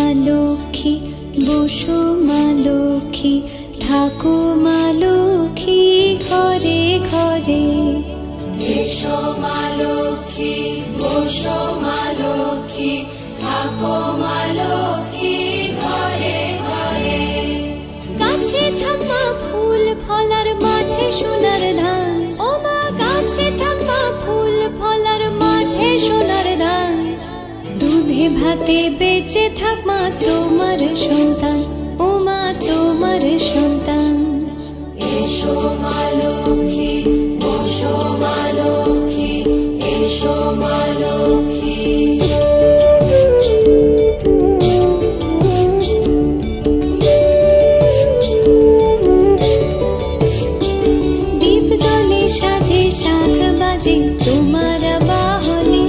মা লক্ষ্মী বসো মা লক্ষ্মী থাকো মা লক্ষ্মী ঘরে ঘরে। এসো মা লক্ষ্মী বসো মা লক্ষ্মী থাকো মা লক্ষ্মী ঘরে ঘরে। গাছে থাকা ফুল ফলার মাঠে সোনার ধান, ও মা গাছে থাকা ফুল ফলার মাঠে সোনার ধান। দুধে ভাতে বেঁচে থাক মা তোমার সন্তান, ও মা তোমার সন্তান। এসো মা লক্ষ্মী বসো মা লক্ষ্মী এসো মা লক্ষ্মী। দীপ জ্বলে সাজে শাখ বাজে তোমার বাহনে,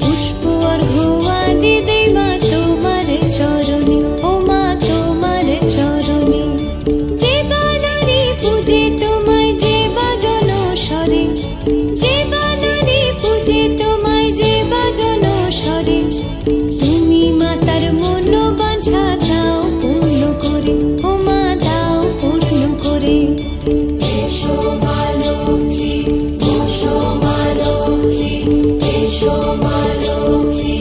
পুষ্প অর্ঘ্য আদি দেই মা তোমার চরণে, ও মা তোমার চরণে। যে বানারে পূজে তোমায় যে বাজন স্বরে, যে বানারে পূজে তোমায় যে বাজন স্বরে। তুমি মাতার মনোবাঞ্ছা দাও পূর্ণ করে, ও মা দাও পূর্ণ করে। এসো মা লক্ষ্মী বসো মা লক্ষ্মী এসো মা লক্ষ্মী।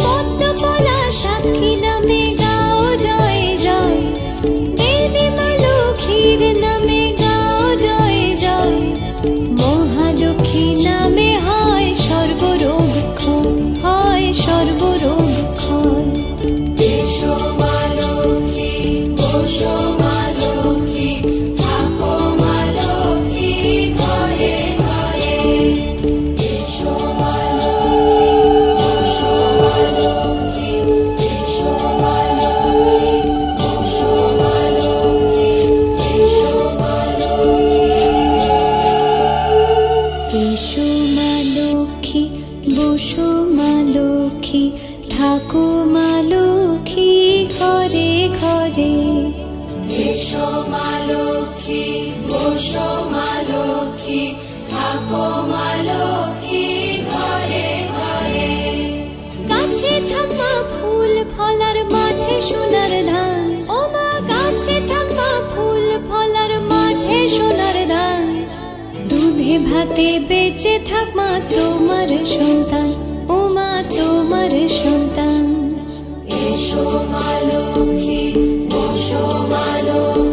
পদ্মপলা সাক্ষী নামে গাও জয় জয়, দেবী মা লক্ষ্মীর নামে গাও জয় জয়। মহালক্ষ্মী নামে হয় সর্বরোগ ক্ষয়, হয় সর্বরোগ ক্ষয়। এসো মা লক্ষ্মী বসো মা লক্ষ্মী থাকো মা লক্ষ্মী ঘরে ঘরে। এসো মা লক্ষ্মী বসো মা লক্ষ্মী এসো মা লক্ষ্মী বসো মা লক্ষ্মী এসো মা লক্ষ্মী। এসো মা লক্ষ্মী বসো মা লক্ষ্মী থাকো মা লক্ষ্মী ঘরে ঘরে। এসো মা লক্ষ্মী বসো মা লক্ষ্মী থাকো মা লক্ষ্মী ঘরে ঘরে। গাছে থাকা ফুল ফলার মাঠে সোনার ধান, ও মা গাছে থাকা ফুল ফলার মাঠে সোনার ধান। দুধে ভাতে বেঁচে থাক মা তোমার সন্তান, ও মা তোমার সন্তান। এসো মা লক্ষ্মী বসো মা লক্ষ্মী